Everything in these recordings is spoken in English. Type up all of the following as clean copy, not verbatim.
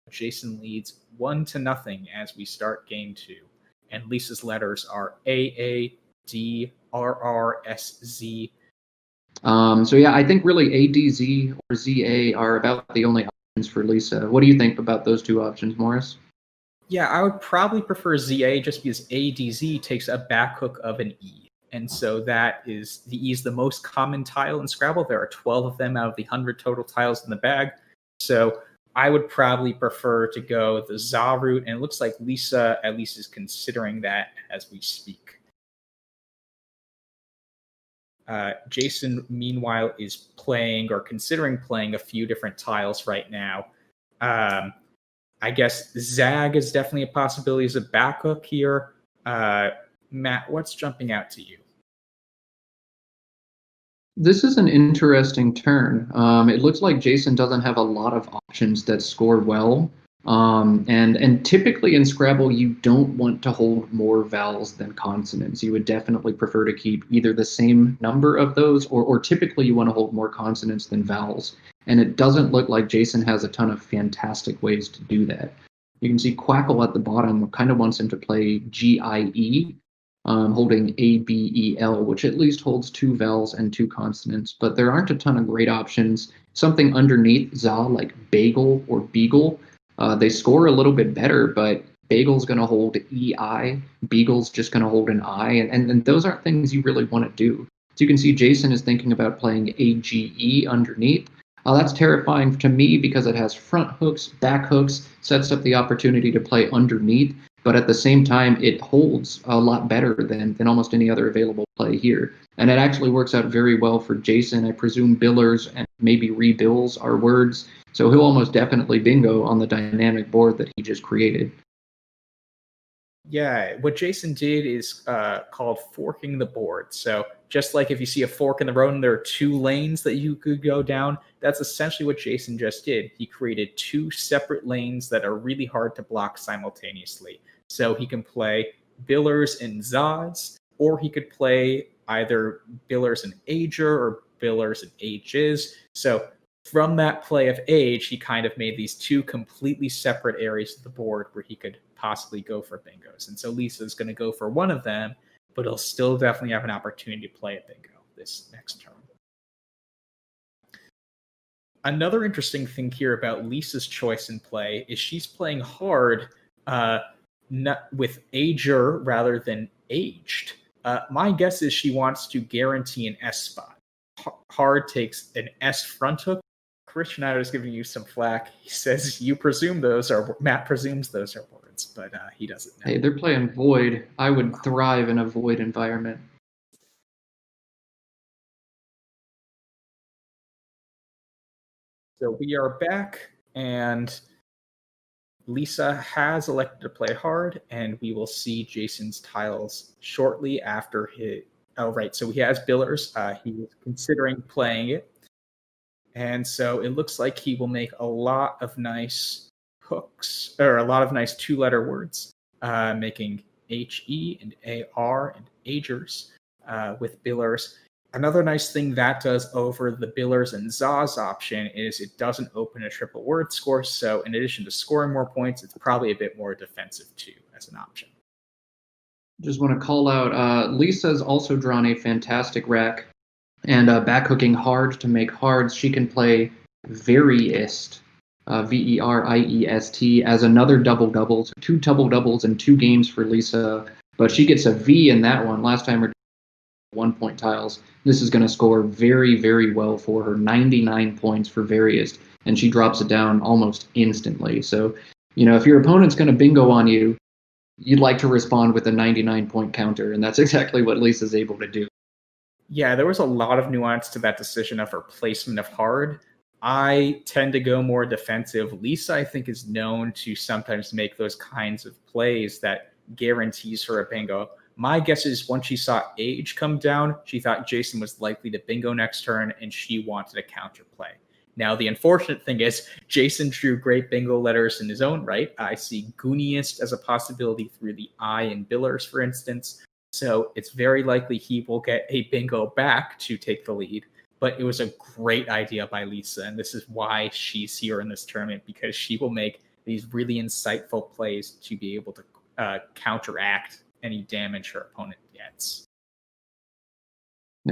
Jason leads 1-0 as we start game 2. And Lisa's letters are A, D, R, S, Z. So yeah, I think really A, D, Z, or Z, A are about the only options for Lisa. What do you think about those two options, Morris? Yeah, I would probably prefer ZA just because ADZ takes a back hook of an E. And so that is, the E is the most common tile in Scrabble. There are 12 of them out of the 100 total tiles in the bag. So I would probably prefer to go the ZA route. And it looks like Lisa at least is considering that as we speak. Jason, meanwhile, is playing or considering playing a few different tiles right now. I guess Zag is definitely a possibility as a back hook here. Matt, what's jumping out to you? This is an interesting turn. It looks like Jason doesn't have a lot of options that score well. And typically in Scrabble, you don't want to hold more vowels than consonants. You would definitely prefer to keep either the same number of those, or typically you want to hold more consonants than vowels. And it doesn't look like Jason has a ton of fantastic ways to do that. You can see Quackle at the bottom kind of wants him to play GIE, holding ABEL, which at least holds 2 vowels and 2 consonants. But there aren't a ton of great options. Something underneath ZA like Bagel or Beagle. They score a little bit better, but Bagel's going to hold EI, Beagle's just going to hold an I, and those aren't things you really want to do. So you can see Jason is thinking about playing AGE underneath. That's terrifying to me because it has front hooks, back hooks, sets up the opportunity to play underneath, but at the same time, it holds a lot better than almost any other available play here. And it actually works out very well for Jason. I presume billers and maybe rebills are words, so he'll almost definitely bingo on the dynamic board that he just created. Yeah, what Jason did is called forking the board. So just like if you see a fork in the road and there are 2 lanes that you could go down, that's essentially what Jason just did. He created 2 separate lanes that are really hard to block simultaneously. So he can play billers and Zaz, or he could play either billers and ager or billers and ages. So from that play of age, he kind of made these 2 completely separate areas of the board where he could possibly go for bingos. And so Lisa's going to go for one of them, but he'll still definitely have an opportunity to play a bingo this next turn. Another interesting thing here about Lisa's choice in play is she's playing hard with ager rather than aged. My guess is she wants to guarantee an S spot. Hard takes an S front hook. Christian Schneider is giving you some flack. He says you presume those are, Matt presumes those are words, but he doesn't know. Hey, they're playing void. I would thrive in a void environment. So we are back, and Lisa has elected to play hard, and we will see Jason's tiles shortly after his... Oh, right, so he has billers. He is considering playing it. And so it looks like he will make a lot of nice hooks, or a lot of nice 2-letter words, making HE and AR and agers with billers. Another nice thing that does over the billers and Zaz option is it doesn't open a triple word score. So in addition to scoring more points, it's probably a bit more defensive too as an option. Just want to call out, Lisa's also drawn a fantastic rack. And back hooking hard to make hards, she can play Veriest, Veriest, as another double-double. So 2 double-doubles in 2 games for Lisa. But she gets a V in that one. Last time her 1-point tiles. This is going to score very, very well for her. 99 points for Veriest. And she drops it down almost instantly. So, if your opponent's going to bingo on you, you'd like to respond with a 99-point counter. And that's exactly what Lisa's able to do. Yeah, there was a lot of nuance to that decision of her placement of hard. I tend to go more defensive. Lisa, I think, is known to sometimes make those kinds of plays that guarantees her a bingo. My guess is once she saw age come down, she thought Jason was likely to bingo next turn, and she wanted a counter play. Now, the unfortunate thing is Jason drew great bingo letters in his own right. I see Gooniest as a possibility through the I in billers, for instance. So it's very likely he will get a bingo back to take the lead. But it was a great idea by Lisa, and this is why she's here in this tournament, because she will make these really insightful plays to be able to counteract any damage her opponent gets.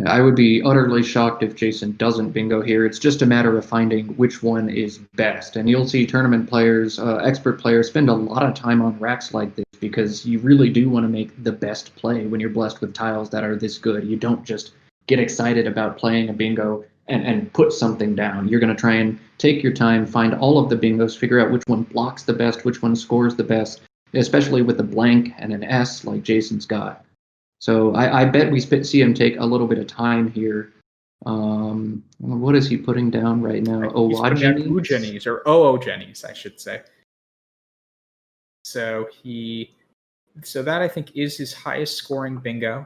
I would be utterly shocked if Jason doesn't bingo here. It's just a matter of finding which one is best. And you'll see tournament players, expert players, spend a lot of time on racks like this because you really do want to make the best play when you're blessed with tiles that are this good. You don't just get excited about playing a bingo and put something down. You're going to try and take your time, find all of the bingos, figure out which one blocks the best, which one scores the best, especially with a blank and an S like Jason's got. So I bet we see him take a little bit of time here. What is he putting down right now? He's putting down oogenes, or oogenes, I should say. So that I think is his highest scoring bingo.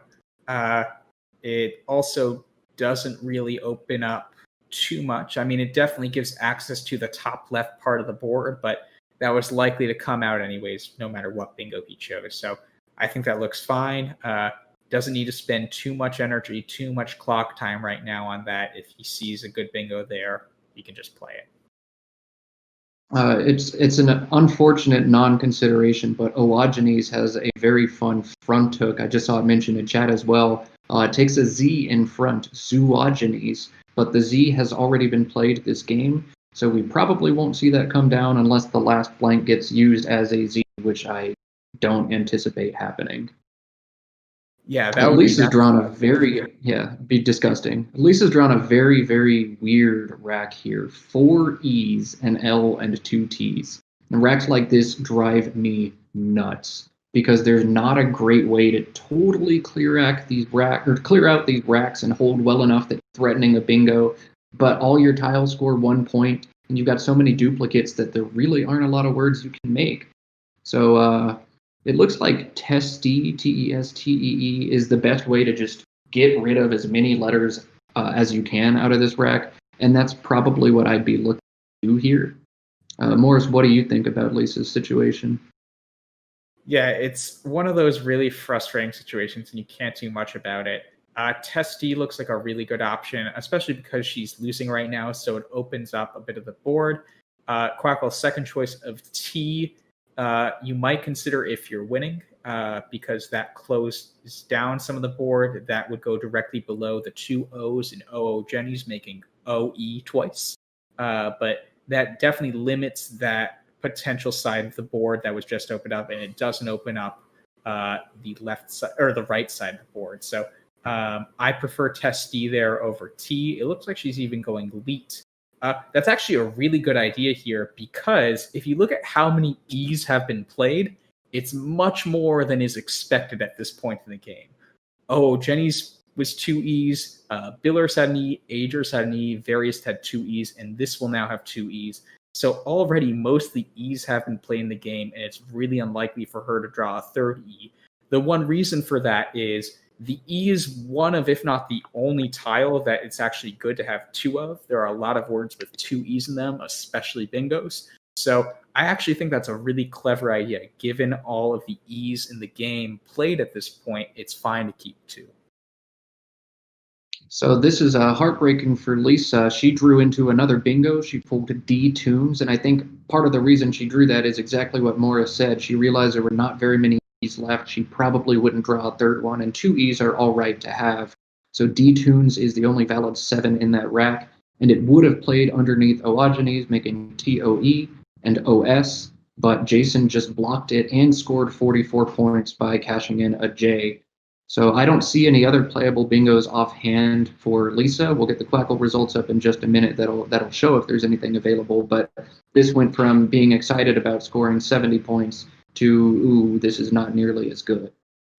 It also doesn't really open up too much. I mean, it definitely gives access to the top left part of the board, but that was likely to come out anyways, no matter what bingo he chose. So I think that looks fine. Doesn't need to spend too much energy, too much clock time right now on that. If he sees a good bingo there, he can just play it. It's an unfortunate non-consideration, but oogenes has a very fun front hook. I just saw it mentioned in chat as well. It takes a Z in front, zoogenes, but the Z has already been played this game, so we probably won't see that come down unless the last blank gets used as a Z, which I don't anticipate happening. Yeah, that would Lisa's drawn a very, be disgusting. Lisa's drawn a very, very weird rack here. 4 E's, an L, and 2 T's. And racks like this drive me nuts because there's not a great way to totally clear out these racks and hold well enough that you're threatening a bingo, but all your tiles score 1 point, and you've got so many duplicates that there really aren't a lot of words you can make. So, it looks like Testee, Testee, is the best way to just get rid of as many letters as you can out of this rack, and that's probably what I'd be looking to do here. Morris, what do you think about Lisa's situation? Yeah, it's one of those really frustrating situations, and you can't do much about it. Testee looks like a really good option, especially because she's losing right now, so it opens up a bit of the board. Quackle's second choice of T. You might consider if you're winning, because that closes down some of the board. That would go directly below the 2 O's in oogenes, making OE twice. But that definitely limits that potential side of the board that was just opened up, and it doesn't open up the left side or the right side of the board. So I prefer Testee there over T. It looks like she's even going Leet. That's actually a really good idea here, because if you look at how many E's have been played, it's much more than is expected at this point in the game. Jenny's was 2 E's, Billers had an E, Agers had an E, Various had 2 E's, and this will now have 2 E's. So already most of the E's have been played in the game, and it's really unlikely for her to draw a third E. The one reason for that is the E is one of, if not the only tile that it's actually good to have 2 of. There are a lot of words with 2 E's in them, especially bingos. So I actually think that's a really clever idea. Given all of the E's in the game played at this point, it's fine to keep 2. So this is heartbreaking for Lisa. She drew into another bingo. She pulled D tunes, and I think part of the reason she drew that is exactly what Morris said. She realized there were not very many E's left. She probably wouldn't draw a third one, and 2 E's are all right to have. So D tunes is the only valid 7 in that rack, and it would have played underneath oogenes, making TOE and OS, but Jason just blocked it and scored 44 points by cashing in a J. So I don't see any other playable bingos offhand for Lisa. We'll get the Quackle results up in just a minute. That'll show if there's anything available. But this went from being excited about scoring 70 points to, ooh, this is not nearly as good.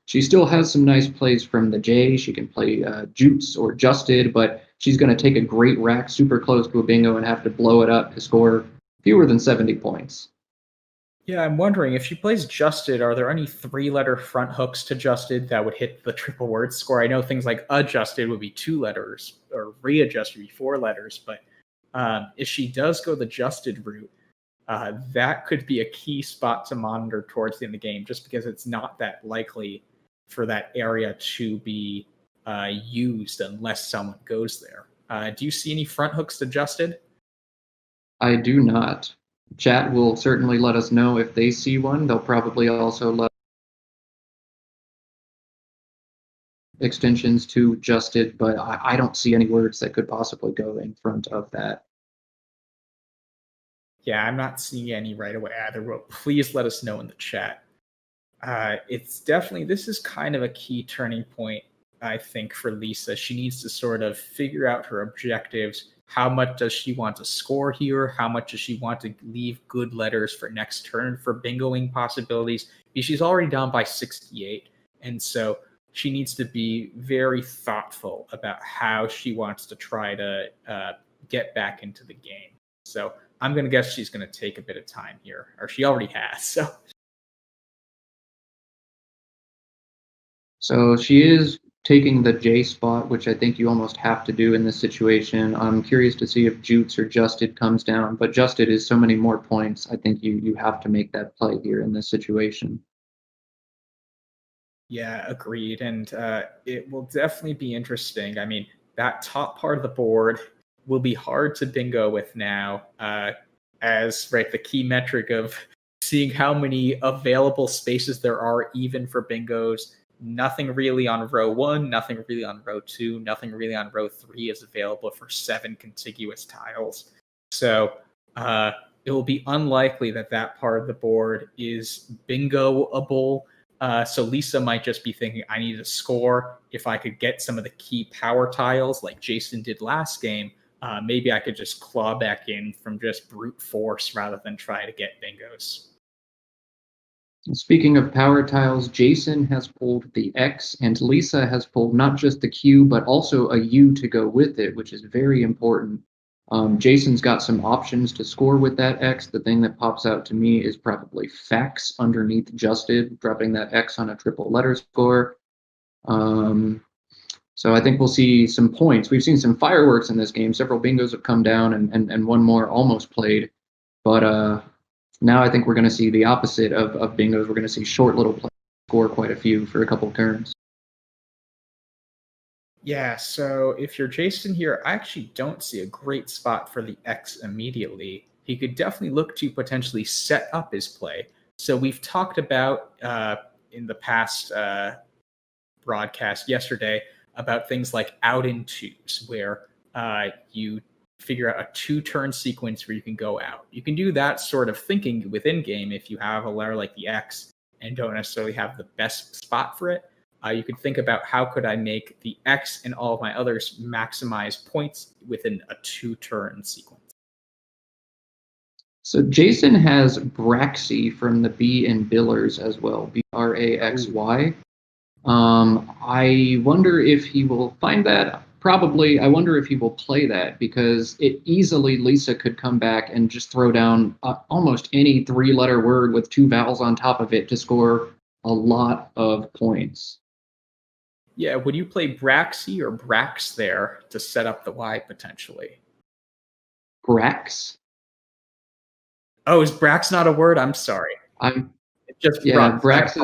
She still has some nice plays from the J. She can play Jutes or Justed, but she's going to take a great rack super close to a bingo and have to blow it up to score fewer than 70 points. Yeah, I'm wondering, if she plays Justed, are there any 3-letter front hooks to Justed that would hit the triple word score? I know things like adjusted would be 2 letters, or readjusted would be 4 letters, but if she does go the Justed route, that could be a key spot to monitor towards the end of the game, just because it's not that likely for that area to be used unless someone goes there. Do you see any front hooks to Justed? I do not. Chat will certainly let us know if they see one. They'll probably also let extensions to adjusted, but I don't see any words that could possibly go in front of that. Yeah, I'm not seeing any right away either. But please let us know in the chat. It's definitely, this is kind of a key turning point, I think, for Lisa. She needs to sort of figure out her objectives. How much does she want to score here? How much does she want to leave good letters for next turn for bingoing possibilities? Because she's already down by 68. And so she needs to be very thoughtful about how she wants to try to get back into the game. So I'm going to guess she's going to take a bit of time here, or she already has. So she is taking the J spot, which I think you almost have to do in this situation. I'm curious to see if Jutes or Justed comes down, but Justed is so many more points. I think you have to make that play here in this situation. Yeah, agreed. And it will definitely be interesting. I mean, that top part of the board will be hard to bingo with now, as right the key metric of seeing how many available spaces there are even for bingos. Nothing really on row 1, nothing really on row 2, nothing really on row 3 is available for 7 contiguous tiles. So it will be unlikely that that part of the board is bingoable. So Lisa might just be thinking, I need to score. If I could get some of the key power tiles like Jason did last game, maybe I could just claw back in from just brute force rather than try to get bingos. Speaking of power tiles, Jason has pulled the X and Lisa has pulled not just the Q, but also a U to go with it, which is very important. Jason's got some options to score with that X. The thing that pops out to me is probably fax underneath Justed, dropping that X on a triple letter score. So I think we'll see some points. We've seen some fireworks in this game. Several bingos have come down and one more almost played. But now I think we're going to see the opposite of bingos. We're going to see short little plays score quite a few for a couple turns. Yeah, so if you're Jason here, I actually don't see a great spot for the X immediately. He could definitely look to potentially set up his play. So we've talked about in the past broadcast yesterday about things like out in twos, where you figure out a 2-turn sequence where you can go out. You can do that sort of thinking within game if you have a letter like the X and don't necessarily have the best spot for it. You could think about how could I make the X and all of my others maximize points within a 2-turn sequence. So Jason has Braxy from the B and Billers as well, Braxy. I wonder if he will find that. Probably, I wonder if he will play that because it easily Lisa could come back and just throw down almost any 3-letter word with 2 vowels on top of it to score a lot of points. Yeah, would you play Braxy or Brax there to set up the Y potentially? Brax? Oh, is Brax not a word? I'm sorry. It's just yeah, Brax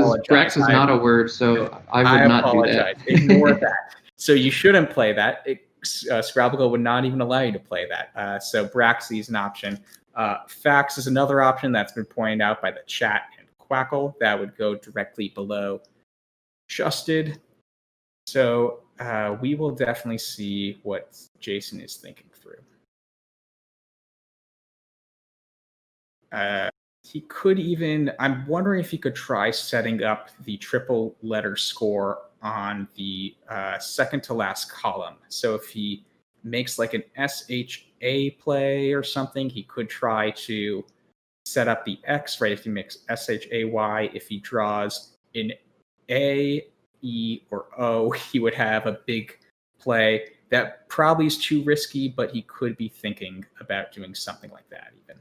is not a word, so I would not do that. Ignore that. So you shouldn't play that. Scrabble GO would not even allow you to play that. So Braxy is an option. Fax is another option that's been pointed out by the chat and Quackle. That would go directly below Justed. So we will definitely see what Jason is thinking through. He could even, I'm wondering if he could try setting up the triple letter score on the second to last column. So if he makes like an SHA play or something, he could try to set up the X, right? If he makes SHAY, if he draws an A, E, or O, he would have a big play. That probably is too risky, but he could be thinking about doing something like that even.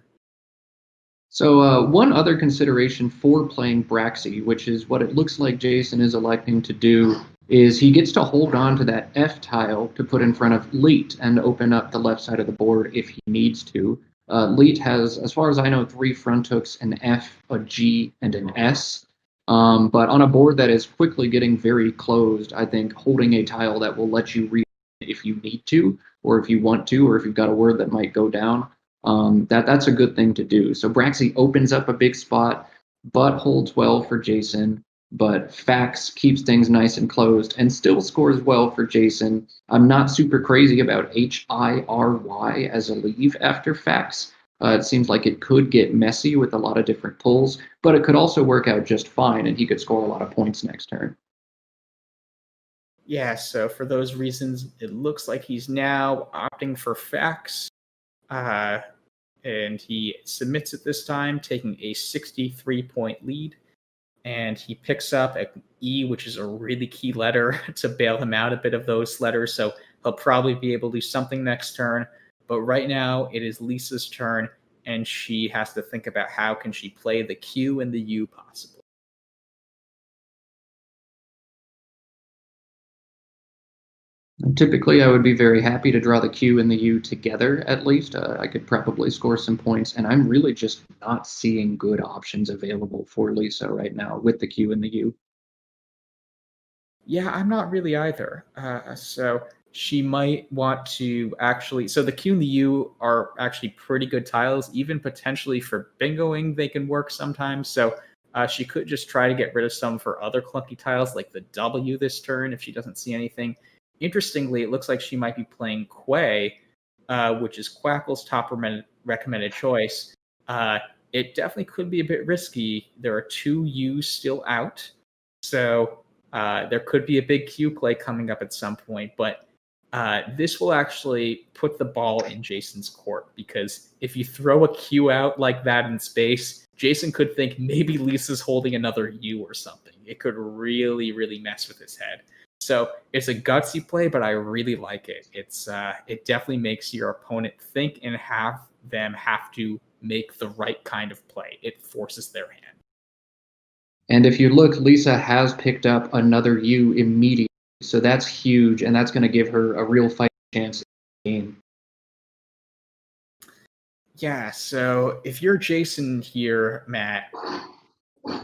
So one other consideration for playing Braxy, which is what it looks like Jason is electing to do, is he gets to hold on to that F tile to put in front of Leet and open up the left side of the board if he needs to. Leet has, as far as I know, 3 front hooks, an F, a G, and an S. But on a board that is quickly getting very closed, I think holding a tile that will let you read if you need to, or if you want to, or if you've got a word that might go down, That's a good thing to do. So Braxy opens up a big spot, but holds well for Jason. But Fax keeps things nice and closed and still scores well for Jason. I'm not super crazy about HIRY as a leave after Fax. It seems like it could get messy with a lot of different pulls, but it could also work out just fine, and he could score a lot of points next turn. Yeah, so for those reasons, it looks like he's now opting for Fax. And he submits it this time, taking a 63-point lead. And he picks up an E, which is a really key letter to bail him out a bit of those letters. So he'll probably be able to do something next turn. But right now, it is Lisa's turn, and she has to think about how can she play the Q and the U possibly. Typically, I would be very happy to draw the Q and the U together, at least. I could probably score some points, and I'm really just not seeing good options available for Lisa right now with the Q and the U. Yeah, I'm not really either. So she might want to actually. So the Q and the U are actually pretty good tiles, even potentially for bingoing, they can work sometimes. So she could just try to get rid of some for other clunky tiles, like the W this turn, if she doesn't see anything. Interestingly, it looks like she might be playing Quay, which is Quackle's top recommended choice. It definitely could be a bit risky. There are 2 U's still out. So there could be a big Q play coming up at some point, but this will actually put the ball in Jason's court, because if you throw a Q out like that in space, Jason could think maybe Lisa's holding another U or something. It could really, really mess with his head. So it's a gutsy play, but I really like it. It definitely makes your opponent think and have them have to make the right kind of play. It forces their hand. And if you look, Lisa has picked up another U immediately. So that's huge, and that's going to give her a real fight chance in the game. Yeah, so if you're Jason here, Matt,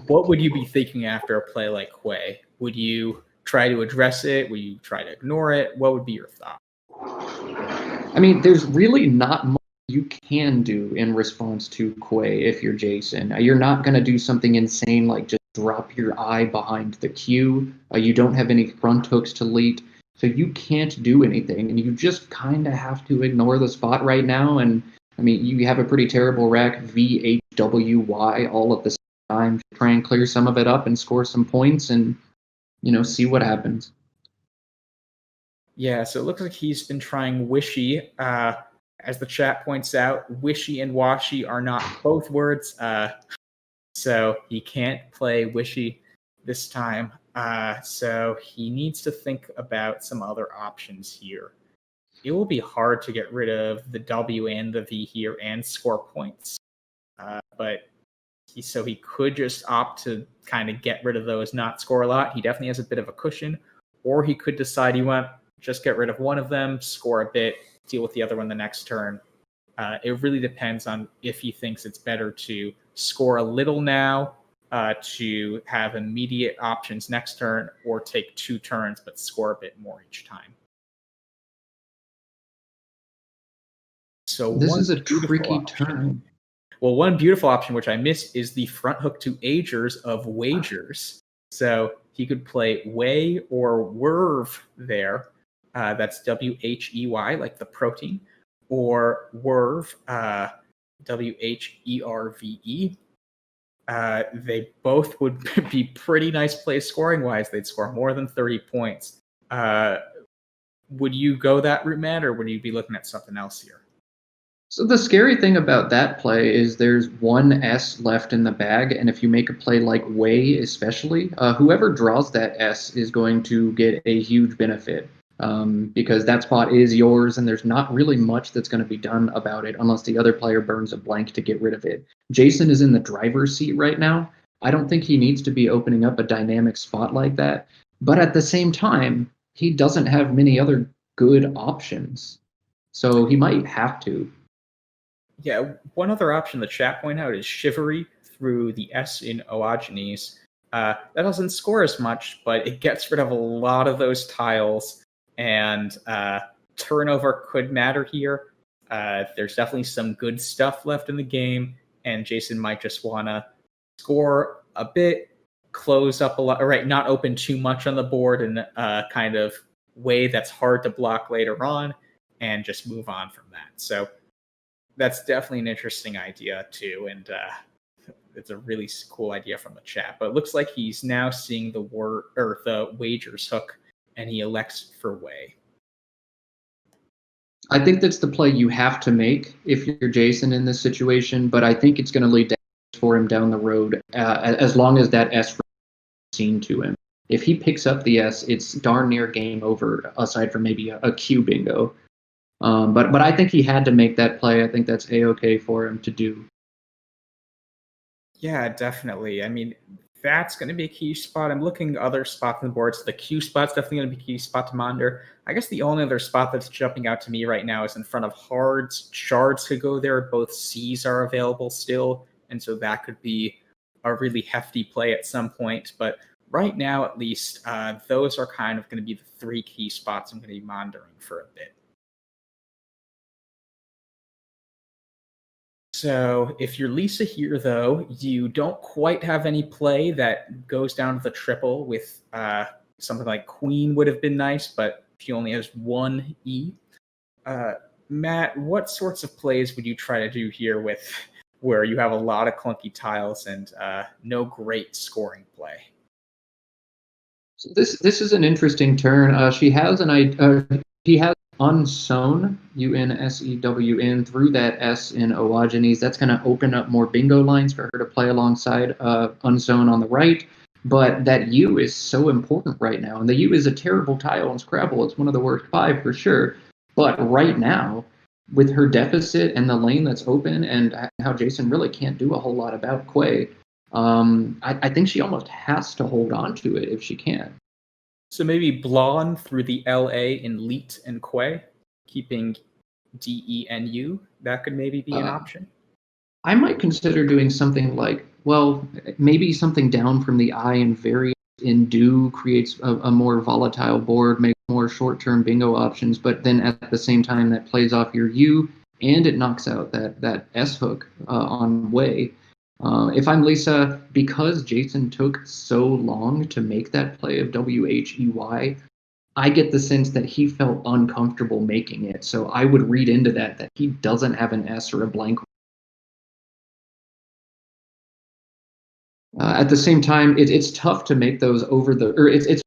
what would you be thinking after a play like Quay? Would you try to address it? Would you try to ignore it? What would be your thought? I mean, there's really not much you can do in response to Quay if you're Jason. You're not going to do something insane like just drop your eye behind the Q. You don't have any front hooks to lead, so you can't do anything, and you just kind of have to ignore the spot right now. And I mean, you have a pretty terrible rack, VHWY, all at the same time. Try and clear some of it up and score some points, and see what happens. Yeah, so it looks like he's been trying Wishy. As the chat points out, Wishy and Washy are not both words, so he can't play Wishy this time. So he needs to think about some other options here. It will be hard to get rid of the W and the V here and score points. But he could just opt to kind of get rid of those, not score a lot. He definitely has a bit of a cushion. Or he could decide he want just get rid of one of them, score a bit, deal with the other one the next turn. It really depends on if he thinks it's better to score a little now to have immediate options next turn, or take 2 turns but score a bit more each time. So this is a tricky turn. Well, one beautiful option, which I missed, is the front hook to agers of wagers. So he could play way or werv there. That's WHEY, like the protein, or werv, WHERVE. They both would be pretty nice plays scoring-wise. They'd score more than 30 points. Would you go that route, Matt, or would you be looking at something else here? So the scary thing about that play is there's one S left in the bag, and if you make a play like Way especially, whoever draws that S is going to get a huge benefit because that spot is yours, and there's not really much that's going to be done about it unless the other player burns a blank to get rid of it. Jason is in the driver's seat right now. I don't think he needs to be opening up a dynamic spot like that, but at the same time, he doesn't have many other good options, so he might have to. Yeah, one other option the chat point out is Chivalry through the S in Oogenes. That doesn't score as much, but it gets rid of a lot of those tiles, and turnover could matter here. There's definitely some good stuff left in the game, and Jason might just want to score a bit, close up a lot, right? Not open too much on the board in a kind of way that's hard to block later on, and just move on from that. So that's definitely an interesting idea too, and it's a really cool idea from the chat. But it looks like he's now seeing the word or the wagers hook, and he elects for way. I think that's the play you have to make if you're Jason in this situation, but I think it's going to lead to for him down the road as long as that S is seen to him. If he picks up the S, it's darn near game over, aside from maybe a Q bingo. But I think he had to make that play. I think that's A-okay for him to do. Yeah, definitely. I mean, that's going to be a key spot. I'm looking at other spots on the board. So the Q spot's definitely going to be a key spot to monitor. I guess the only other spot that's jumping out to me right now is in front of Hards. Shards could go there. Both C's are available still. And so that could be a really hefty play at some point. But right now, at least, those are kind of going to be the three key spots I'm going to be monitoring for a bit. So if you're Lisa here, though, you don't quite have any play that goes down to the triple with something like Queen would have been nice, but she only has one E. Matt, what sorts of plays would you try to do here with where you have a lot of clunky tiles and no great scoring play? So this is an interesting turn. She has he has unsewn, UNSEWN, through that S in Oogenes. That's going to open up more bingo lines for her to play alongside unsewn on the right. But that U is so important right now. And the U is a terrible tile in Scrabble. It's one of the worst 5 for sure. But right now, with her deficit and the lane that's open and how Jason really can't do a whole lot about Quay, I think she almost has to hold on to it if she can. So maybe Blonde through the LA in Leet and Quay, keeping DENU. That could maybe be an option. I might consider doing something like, well, maybe something down from the I and variant in do creates a more volatile board, makes more short-term bingo options, but then at the same time that plays off your U and it knocks out that S hook on way. If I'm Lisa, because Jason took so long to make that play of WHEY, I get the sense that he felt uncomfortable making it. So I would read into that he doesn't have an S or a blank. At the same time, it's tough to make those it's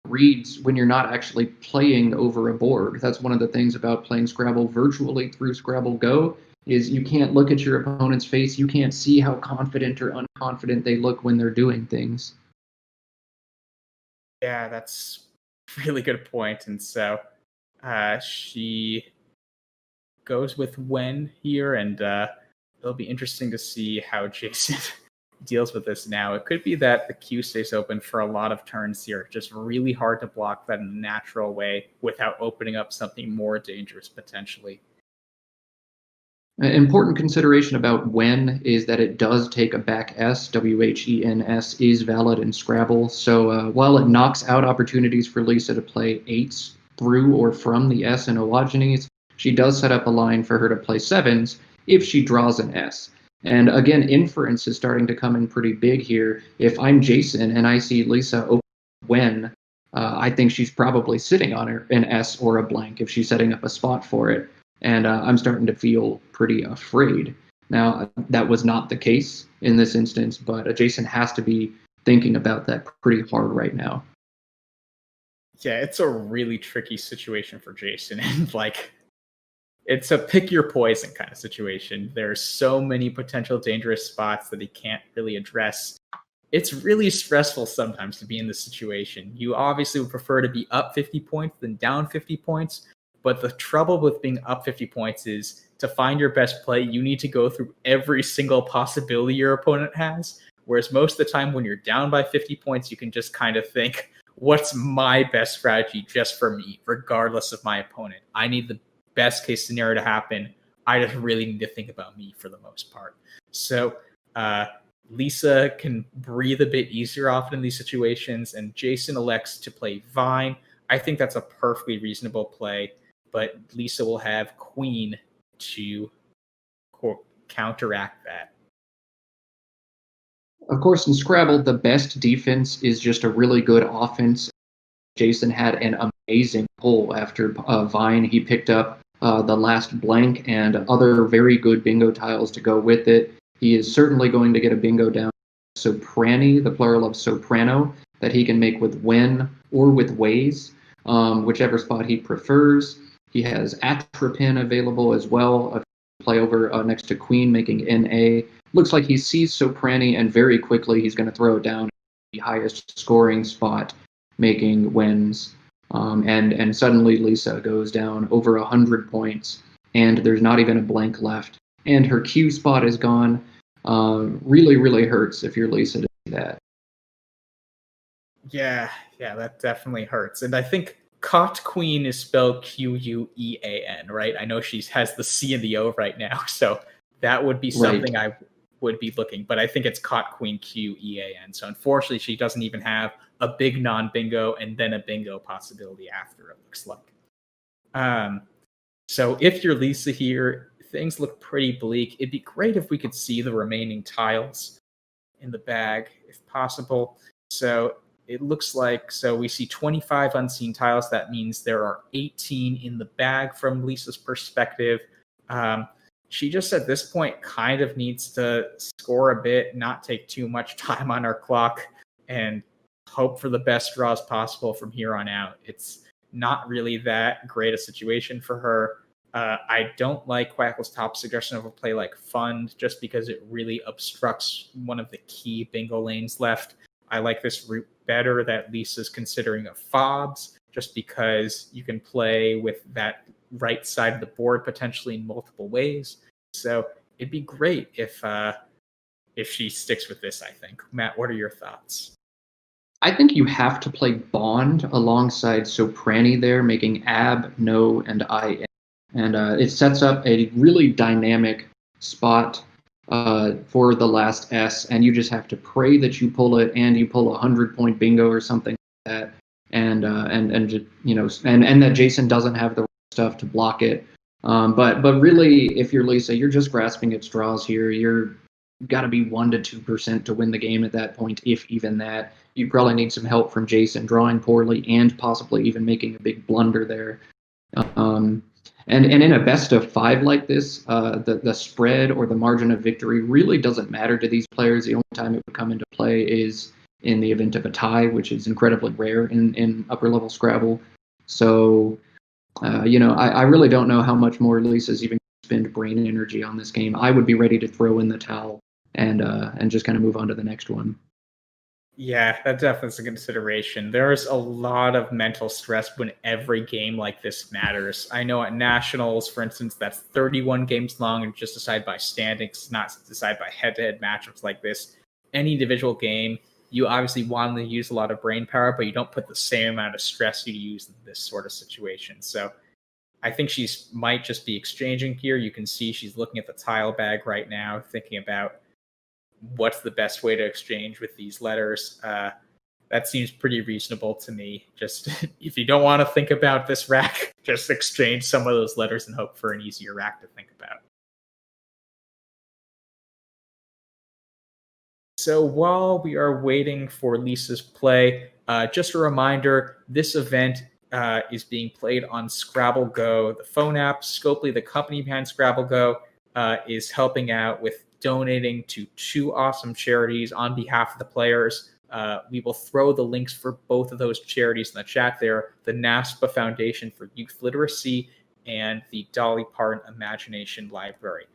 reads when you're not actually playing over a board. That's one of the things about playing Scrabble virtually through Scrabble GO is you can't look at your opponent's face. You can't see how confident or unconfident they look when they're doing things. Yeah, that's a really good point. And so she goes with when here, and it'll be interesting to see how Jason deals with this now. It could be that the queue stays open for a lot of turns here. Just really hard to block that in a natural way without opening up something more dangerous potentially. An important consideration about when is that it does take a back S. WHENS is valid in Scrabble. So while it knocks out opportunities for Lisa to play 8s through or from the S in Oogenes, she does set up a line for her to play 7s if she draws an S. And again, inference is starting to come in pretty big here. If I'm Jason and I see Lisa open when, I think she's probably sitting on an S or a blank if she's setting up a spot for it. And I'm starting to feel pretty afraid. Now, that was not the case in this instance, but Jason has to be thinking about that pretty hard right now. Yeah, it's a really tricky situation for Jason. And it's a pick your poison kind of situation. There's so many potential dangerous spots that he can't really address. It's really stressful sometimes to be in this situation. You obviously would prefer to be up 50 points than down 50 points. But the trouble with being up 50 points is to find your best play, you need to go through every single possibility your opponent has. Whereas most of the time when you're down by 50 points, you can just kind of think, what's my best strategy just for me, regardless of my opponent? I need the best case scenario to happen. I just really need to think about me for the most part. So Lisa can breathe a bit easier often in these situations, and Jason elects to play Vine. I think that's a perfectly reasonable play. but Lisa will have queen to counteract that. Of course, in Scrabble, the best defense is just a really good offense. Jason had an amazing pull after Vine. He picked up the last blank and other very good bingo tiles to go with it. He is certainly going to get a bingo down soprani, the plural of soprano, that he can make with when or with ways, whichever spot he prefers. He has atropine available as well, play over next to queen, making NA. Looks like he sees soprani, and very quickly he's going to throw it down the highest scoring spot, making wins. And suddenly Lisa goes down over 100 points, and there's not even a blank left. And her Q spot is gone. Really, really hurts if you're Lisa to see that. Yeah, that definitely hurts. And I think caught queen is spelled Quean, right? I know she has the C and the O right now, so that would be something I would be looking. But I think it's caught queen Qean. So unfortunately, she doesn't even have a big non-bingo and then a bingo possibility after, it looks like. So if you're Lisa here, things look pretty bleak. It'd be great if we could see the remaining tiles in the bag, if possible. So it looks like, so we see 25 unseen tiles. That means there are 18 in the bag from Lisa's perspective. She just at this point kind of needs to score a bit, not take too much time on her clock, and hope for the best draws possible from here on out. It's not really that great a situation for her. I don't like Quackle's top suggestion of a play like Fund, just because it really obstructs one of the key bingo lanes left. I like this route better that Lisa's considering of Fobs, just because you can play with that right side of the board potentially in multiple ways. So it'd be great if she sticks with this, I think. Matt, what are your thoughts? I think you have to play Bond alongside Soprani there, making Ab, No, and I. And it sets up a really dynamic spot for the last S, and you just have to pray that you pull it, and you pull 100-point bingo or something like that, and that Jason doesn't have the stuff to block it. But really, if you're Lisa, you're just grasping at straws here. You've got to be 1% to 2% to win the game at that point, if even that. You probably need some help from Jason drawing poorly and possibly even making a big blunder there. And in a best of 5 like this, the spread or the margin of victory really doesn't matter to these players. The only time it would come into play is in the event of a tie, which is incredibly rare in upper level Scrabble. So, I really don't know how much more Lisa's even spend brain energy on this game. I would be ready to throw in the towel and just kind of move on to the next one. Yeah, that definitely is a consideration. There's a lot of mental stress when every game like this matters. I know at Nationals, for instance, that's 31 games long and just decided by standings, not decided by head-to-head matchups like this. Any individual game, you obviously want to use a lot of brain power, but you don't put the same amount of stress you use in this sort of situation. So I think she might just be exchanging here. You can see she's looking at the tile bag right now, thinking about what's the best way to exchange with these letters. That seems pretty reasonable to me. Just if you don't want to think about this rack, just exchange some of those letters and hope for an easier rack to think about. So while we are waiting for Lisa's play, just a reminder, this event is being played on Scrabble GO, the phone app. Scopely, the company behind Scrabble GO, is helping out with donating to 2 awesome charities on behalf of the players. We will throw the links for both of those charities in the chat there, the NASPA Foundation for Youth Literacy and the Dolly Parton Imagination Library.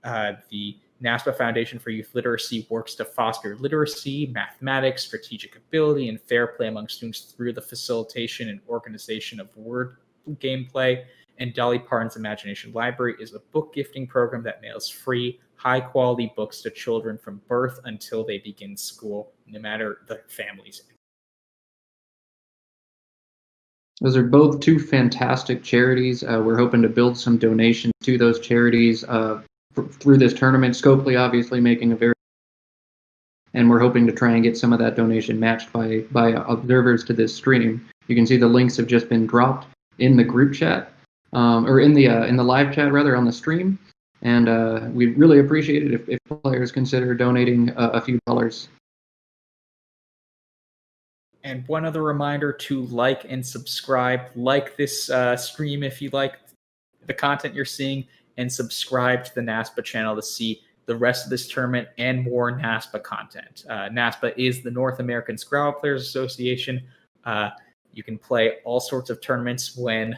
The NASPA Foundation for Youth Literacy works to foster literacy, mathematics, strategic ability, and fair play among students through the facilitation and organization of word gameplay. And Dolly Parton's Imagination Library is a book gifting program that mails free, high-quality books to children from birth until they begin school, no matter the family's. Those are both 2 fantastic charities. We're hoping to build some donations to those charities through this tournament. Scopely obviously making a very, and we're hoping to try and get some of that donation matched by observers to this stream. You can see the links have just been dropped in the group chat. or in the live chat rather on the stream. And we'd really appreciate it if players consider donating a few dollars. And one other reminder to like and subscribe. Like this stream if you like the content you're seeing, and subscribe to the NASPA channel to see the rest of this tournament and more NASPA content. NASPA is the North American Scrabble Players Association. You can play all sorts of tournaments when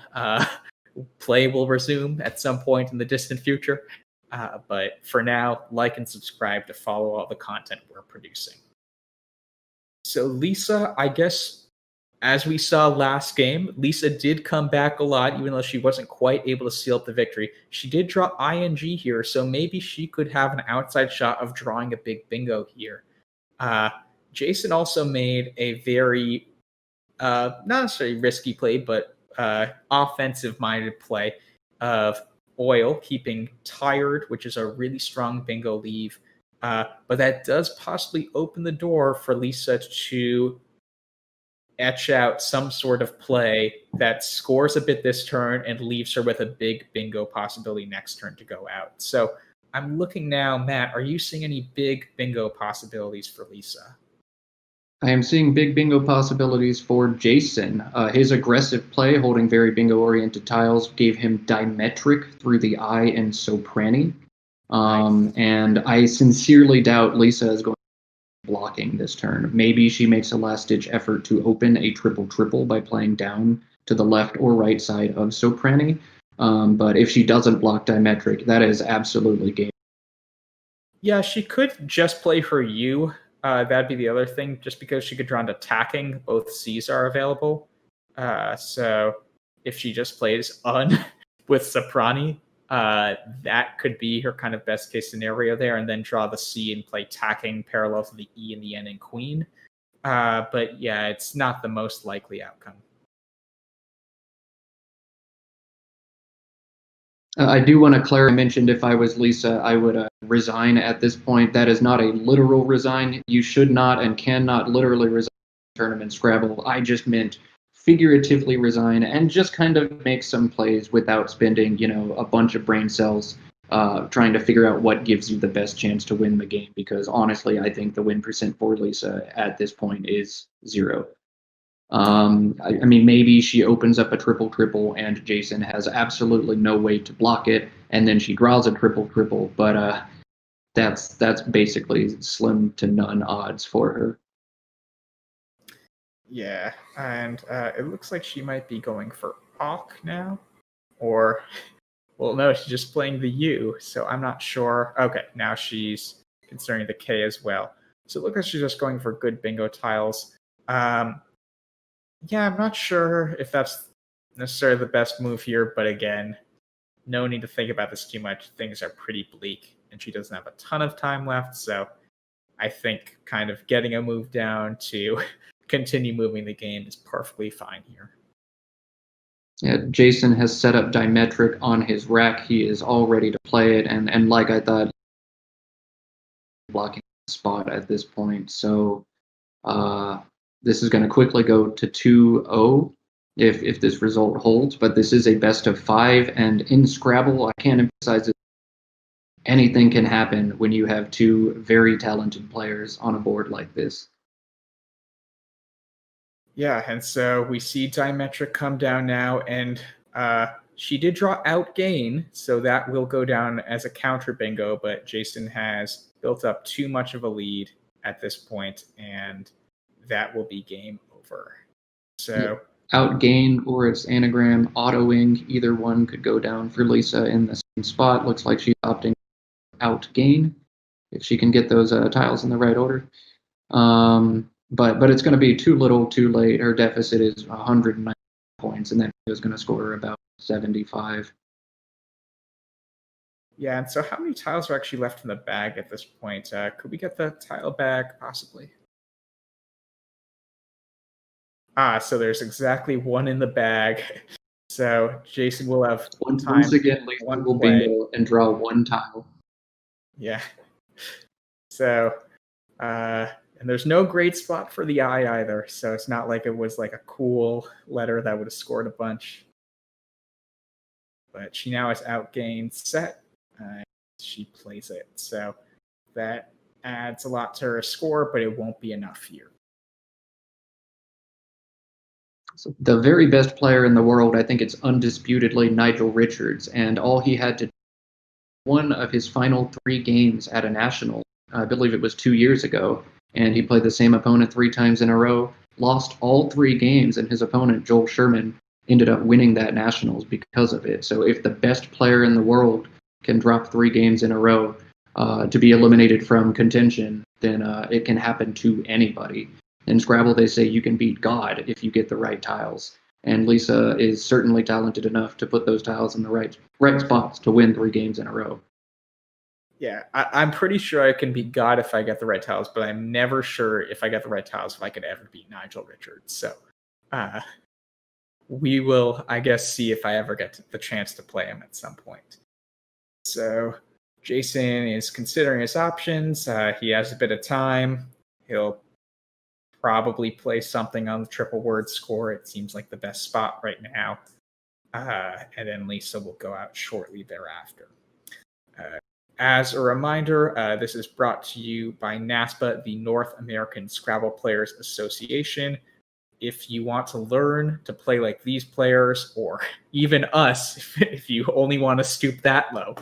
play will resume at some point in the distant future. But for now, like and subscribe to follow all the content we're producing. So Lisa, I guess, as we saw last game, Lisa did come back a lot, even though she wasn't quite able to seal up the victory. She did draw ING here, so maybe she could have an outside shot of drawing a big bingo here. Jason also made a very, not necessarily risky play, but offensive-minded play of oil, keeping tired, which is a really strong bingo leave. But that does possibly open the door for Lisa to etch out some sort of play that scores a bit this turn and leaves her with a big bingo possibility next turn to go out. So I'm looking now, Matt, are you seeing any big bingo possibilities for Lisa? I am seeing big bingo possibilities for Jason. His aggressive play, holding very bingo-oriented tiles, gave him dimetric through the eye and soprani. Nice. And I sincerely doubt Lisa is going to be blocking this turn. Maybe she makes a last-ditch effort to open a triple-triple by playing down to the left or right side of soprani. But if she doesn't block dimetric, that is absolutely game. Yeah, she could just play her U. That'd be the other thing, just because she could draw into attacking. Both C's are available. So if she just plays Un with Soprani, that could be her kind of best case scenario there, and then draw the C and play tacking parallel to the E and the N and Queen. But yeah, it's not the most likely outcome. I do want to clarify. I mentioned if I was Lisa, I would resign at this point. That is not a literal resign. You should not and cannot literally resign from tournament Scrabble. I just meant figuratively resign and just kind of make some plays without spending, a bunch of brain cells trying to figure out what gives you the best chance to win the game. Because honestly, I think the win percent for Lisa at this point is 0. I mean, maybe she opens up a triple-triple and Jason has absolutely no way to block it, and then she draws a triple-triple, but that's basically slim to none odds for her. Yeah, and it looks like she might be going for Aug now, or, well, no, she's just playing the U, so I'm not sure. Okay, now she's considering the K as well. So it looks like she's just going for good bingo tiles. Yeah, I'm not sure if that's necessarily the best move here, but again, no need to think about this too much. Things are pretty bleak, and she doesn't have a ton of time left, so I think kind of getting a move down to continue moving the game is perfectly fine here. Yeah, Jason has set up dimetric on his rack. He is all ready to play it, and like I thought, blocking the spot at this point. So this is going to quickly go to 2-0 if this result holds, but this is a best of 5, and in Scrabble, I can't emphasize it, anything can happen when you have two very talented players on a board like this. Yeah, and so we see dimetric come down now, and she did draw outgain, so that will go down as a counter bingo, but Jason has built up too much of a lead at this point, and that will be game over. So outgain or its anagram autoing, either one could go down for Lisa in the same spot. Looks like she's opting outgain if she can get those tiles in the right order. But it's going to be too little, too late. Her deficit is 190 points, and then she was going to score about 75. Yeah, and so how many tiles are actually left in the bag at this point? Could we get the tile bag, possibly? So there's exactly one in the bag. So Jason will have time. Once again, Lisa will bingo and draw one tile. Yeah. So, and there's no great spot for the I either. So it's not like it was like a cool letter that would have scored a bunch. but she now has outgained set. She plays it. So that adds a lot to her score, but it won't be enough here. So the very best player in the world, I think it's undisputedly Nigel Richards, and all he had to do one of his final 3 games at a national, I believe it was 2 years ago, and he played the same opponent 3 times in a row, lost all 3 games, and his opponent, Joel Sherman, ended up winning that nationals because of it. So if the best player in the world can drop 3 games in a row to be eliminated from contention, then it can happen to anybody. In Scrabble, they say you can beat God if you get the right tiles. And Lisa is certainly talented enough to put those tiles in the right spots to win 3 games in a row. Yeah, I'm pretty sure I can beat God if I get the right tiles, but I'm never sure if I get the right tiles if I could ever beat Nigel Richards. So we will, I guess, see if I ever get the chance to play him at some point. So Jason is considering his options. He has a bit of time. He'll probably play something on the triple word score. It seems like the best spot right now. And then Lisa will go out shortly thereafter. As a reminder, this is brought to you by NASPA, the North American Scrabble Players Association. If you want to learn to play like these players, or even us, if you only want to stoop that low,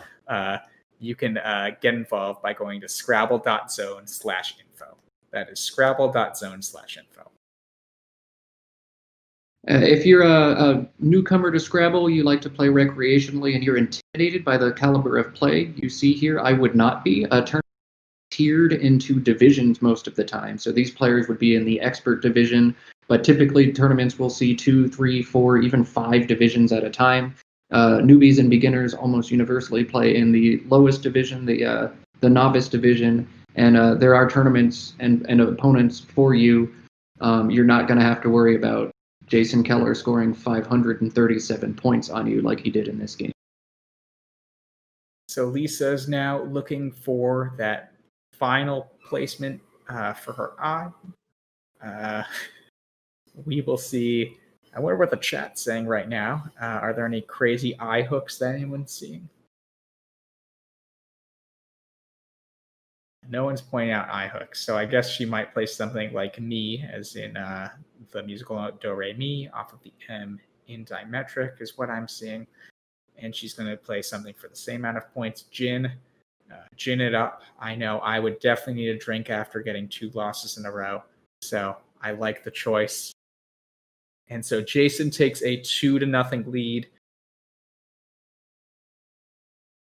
you can get involved by going to scrabble.zone/info. That is scrabble.zone/info. If you're a newcomer to Scrabble, you like to play recreationally, and you're intimidated by the caliber of play you see here, I would not be. Tournaments tiered into divisions most of the time. So these players would be in the expert division, but typically tournaments will see 2, 3, 4, even 5 divisions at a time. Newbies and beginners almost universally play in the lowest division, the novice division, and there are tournaments and opponents for you. You're not going to have to worry about Jason Keller scoring 537 points on you like he did in this game. So Lisa is now looking for that final placement for her eye. We will see. I wonder what the chat's saying right now. Are there any crazy eye hooks that anyone's seeing? No one's pointing out eye hooks, so I guess she might play something like Me, as in the musical Do Re Mi off of the M in dimetric is what I'm seeing. And she's going to play something for the same amount of points. Gin it up. I know I would definitely need a drink after getting 2 losses in a row, so I like the choice. And so Jason takes a 2-0 lead.